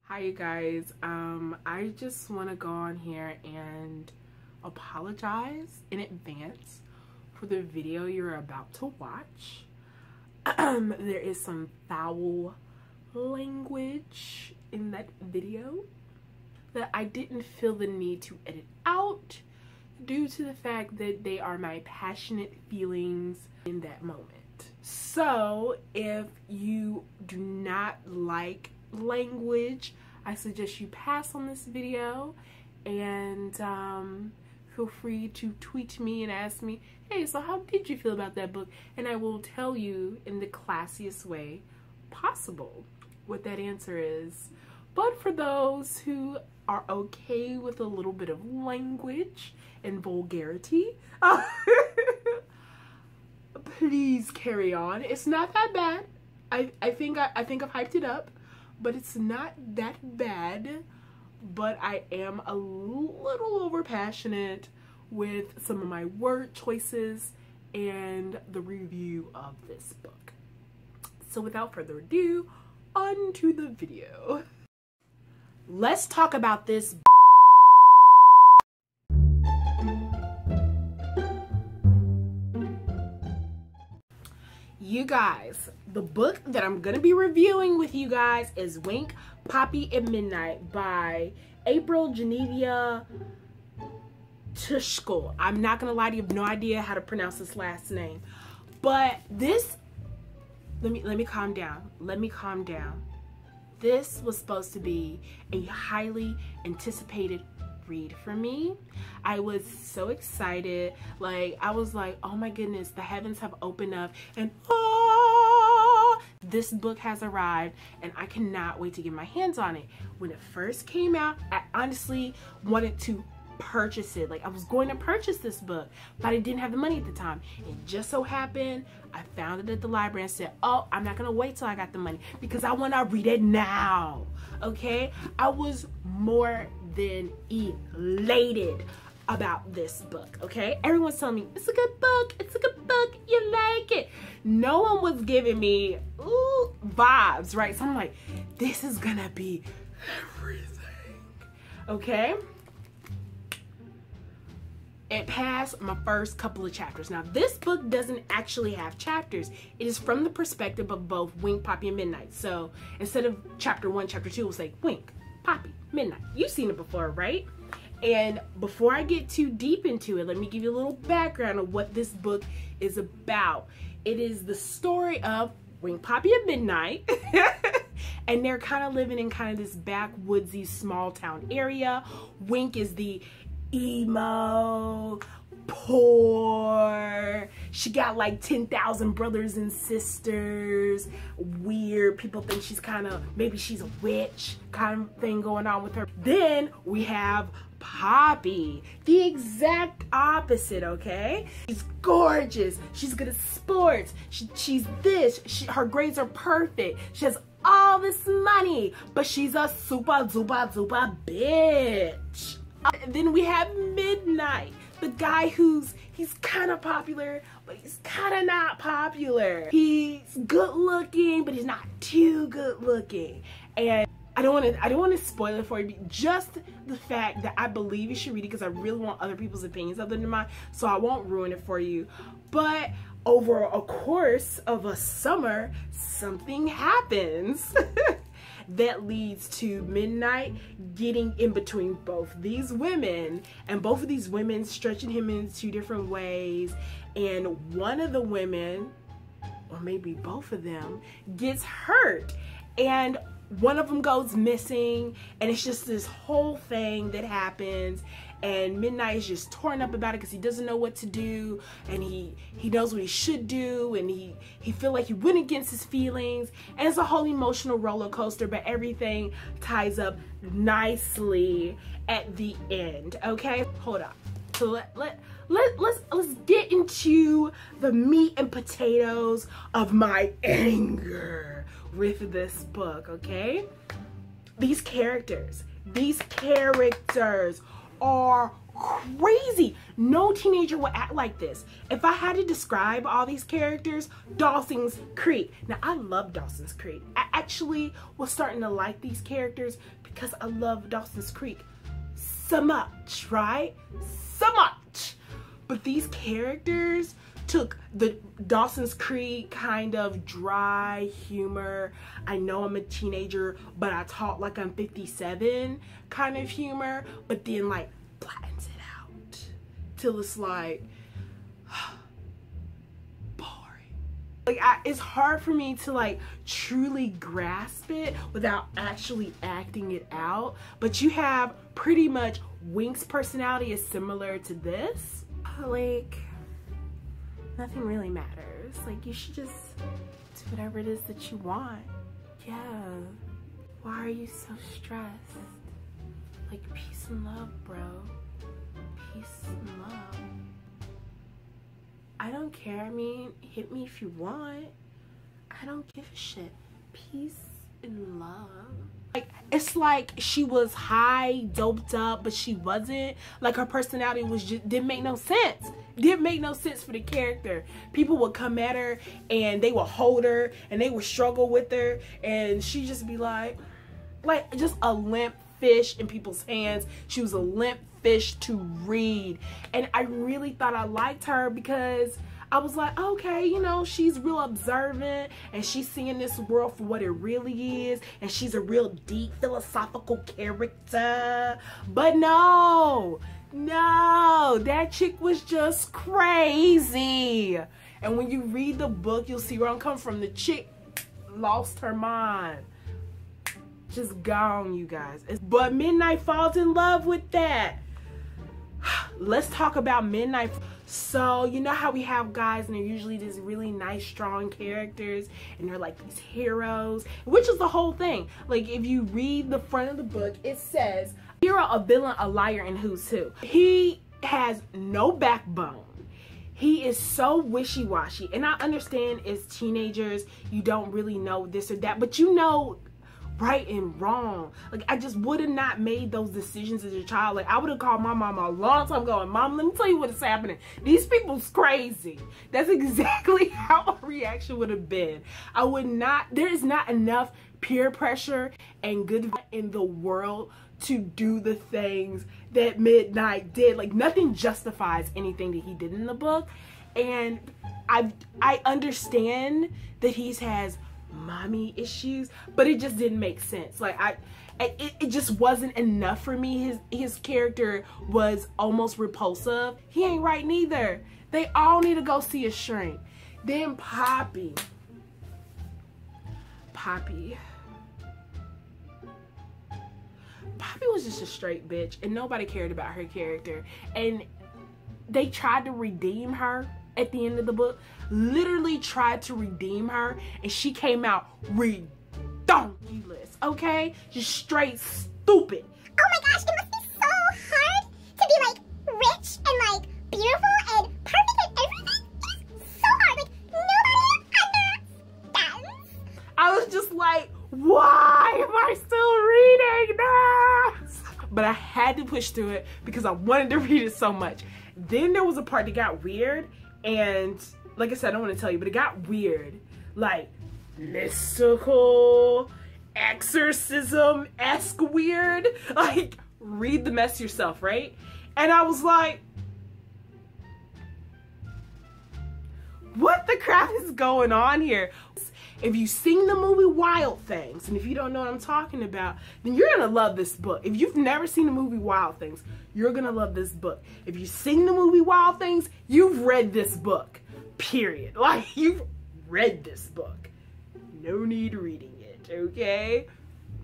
Hi you guys, I just want to go on here and apologize in advance for the video you're about to watch. There is some foul language in that video that I didn't feel the need to edit out due to the fact that they are my passionate feelings in that moment. So if you do not like language, I suggest you pass on this video and feel free to tweet me and ask me, hey, so how did you feel about that book? And I will tell you in the classiest way possible what that answer is. But for those who are okay with a little bit of language and vulgarity, please carry on. It's not that bad. I think I've hyped it up, but it's not that bad. But I am a little over passionate with some of my word choices and the review of this book. So without further ado, on to the video. Let's talk about this. You guys, the book that I'm gonna be reviewing with you guys is Wink, Poppy, and Midnight by April Genevia Tushko. I'm not gonna lie to you, I have no idea how to pronounce this last name. But this, let me calm down. Let me calm down. This was supposed to be a highly anticipated read for me. I was so excited. Like, I was like, oh my goodness, the heavens have opened up and this book has arrived and I cannot wait to get my hands on it. When it first came out, I honestly wanted to purchase it. Like, I was going to purchase this book, but I didn't have the money at the time. It just so happened I found it at the library and said, oh, I'm not gonna wait till I got the money because I want to read it now. Okay, I was more than elated about this book. Okay, everyone's telling me it's a good book, it's a good book, you like it. No one was giving me vibes, right? So I'm like, this is gonna be everything. Okay, it passed my first couple of chapters. Now, this book doesn't actually have chapters. It is from the perspective of both Wink, Poppy, and Midnight. So instead of chapter 1, chapter 2, we'll say Wink, Poppy, Midnight. You've seen it before, right? And before I get too deep into it, let me give you a little background of what this book is about. It is the story of Wink, Poppy, and Midnight. And they're kind of living in kind of this backwoodsy small town area. Wink is the emo, poor, she got like 10,000 brothers and sisters, weird, people think she's kind of, maybe she's a witch kind of thing going on with her. Then we have Poppy, the exact opposite, okay? She's gorgeous, she's good at sports, she's this, her grades are perfect, she has all this money, but she's a super duper duper bitch. Then we have Midnight, the guy he's kind of popular, but he's kind of not popular. He's good looking, but he's not too good looking. And I don't want to spoil it for you, just the fact that I believe you should read it because I really want other people's opinions other than mine, so I won't ruin it for you. But over a course of a summer, something happens that leads to Midnight getting in between both these women, and both of these women stretching him in 2 different ways. And one of the women, or maybe both of them, gets hurt, and one of them goes missing, and it's just this whole thing that happens. And Midnight is just torn up about it because he doesn't know what to do, and he knows what he should do, and he feel like he went against his feelings, and it's a whole emotional roller coaster, but everything ties up nicely at the end. Okay, hold on. So let's get into the meat and potatoes of my anger with this book. Okay, these characters are crazy. No teenager would act like this. If I had to describe all these characters, Dawson's Creek. Now, I love Dawson's Creek. I actually was starting to like these characters because I love Dawson's Creek so much, right? So much. But these characters took the Dawson's Creek kind of dry humor, I know I'm a teenager, but I talk like I'm 57 kind of humor, but then like flattens it out till it's like boring. Like it's hard for me to like truly grasp it without actually acting it out. But you have pretty much Wink's personality is similar to this. Like nothing really matters. Like you should just do whatever it is that you want. Yeah. Why are you so stressed? Like peace and love, bro. Peace and love. I don't care. I mean, hit me if you want. I don't give a shit. Peace and love. Like, it's like she was high, doped up, but she wasn't. Like her personality was just didn't make no sense. Didn't make no sense for the character. People would come at her and they would hold her and they would struggle with her and she just be like just a limp fish in people's hands. She was a limp fish to read. And I really thought I liked her because I was like, okay, you know, she's real observant and she's seeing this world for what it really is, and she's a real deep philosophical character. But no, that chick was just crazy. And when you read the book, you'll see where I'm coming from. The chick lost her mind. Just gone, you guys. But Midnight falls in love with that. Let's talk about Midnight. So you know how we have guys and they're usually these really nice strong characters and they're like these heroes, which is the whole thing. Like if you read the front of the book, it says hero, a villain, a liar, and who's who. He has no backbone. He is so wishy-washy. And I understand as teenagers you don't really know this or that, but you know right and wrong. Like I just would have not made those decisions as a child. Like I would have called my mom a long time ago and, Mom, let me tell you what is happening. These people's crazy. That's exactly how my reaction would have been. I would not, there is not enough peer pressure and good in the world to do the things that Midnight did. Like nothing justifies anything that he did in the book. And I understand that he has mommy issues, but it just didn't make sense. Like it just wasn't enough for me. His character was almost repulsive. He ain't right neither. They all need to go see a shrink. Then Poppy was just a straight bitch and nobody cared about her character, and they tried to redeem her at the end of the book. Literally tried to redeem her and she came out redonkulous, okay? Just straight stupid. Oh my gosh, it must be so hard to be like rich and like beautiful and perfect and everything. It's so hard. Like nobody understands. I was just like, why am I still reading this? But I had to push through it because I wanted to read it so much. Then there was a part that got weird, and like I said, I don't want to tell you, but it got weird. Like mystical, exorcism-esque weird. Like, read the mess yourself, right? And I was like, what the crap is going on here? If you've seen the movie Wild Things, and if you don't know what I'm talking about, then you're gonna love this book. If you've never seen the movie Wild Things, you're gonna love this book. If you've seen the movie Wild Things, you've read this book, period. Like, you've read this book. No need reading it, okay?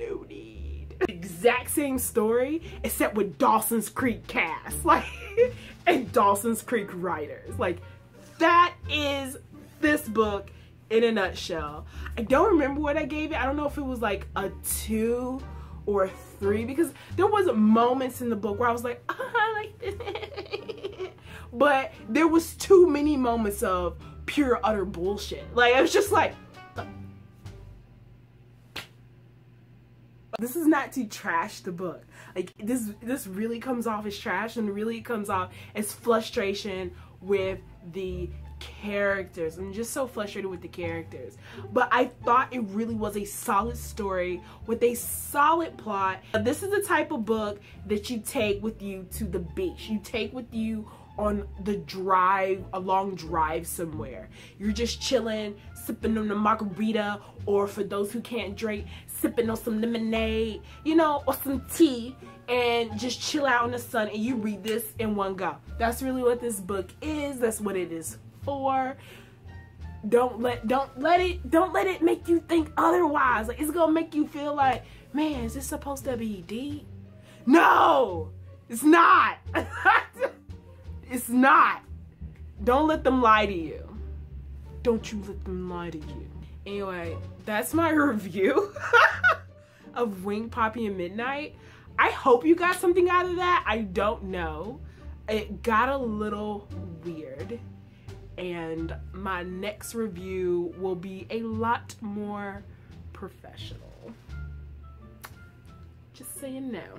No need. Exact same story, except with Dawson's Creek cast, like, and Dawson's Creek writers. Like, that is this book in a nutshell. I don't remember what I gave it. I don't know if it was like a 2 or a 3, because there was moments in the book where I was like, oh, I like this. But there was too many moments of pure utter bullshit. Like, it was just like, This is not to trash the book. Like, this really comes off as trash, and really comes off as frustration with the characters. I'm just so frustrated with the characters. But I thought it really was a solid story with a solid plot. This is the type of book that you take with you to the beach. You take with you on the drive, a long drive somewhere. You're just chilling, sipping on a margarita, or for those who can't drink, sipping on some lemonade, you know, or some tea, and just chill out in the sun, and you read this in one go. That's really what this book is. That's what it is for. Don't let it make you think otherwise. Like, it's gonna make you feel like, man, is this supposed to be deep? No, it's not. It's not. Don't let them lie to you. Don't you let them lie to you. Anyway, that's my review of Wing, Poppy, and Midnight. I hope you got something out of that. I don't know. It got a little weird. And my next review will be a lot more professional. Just saying now.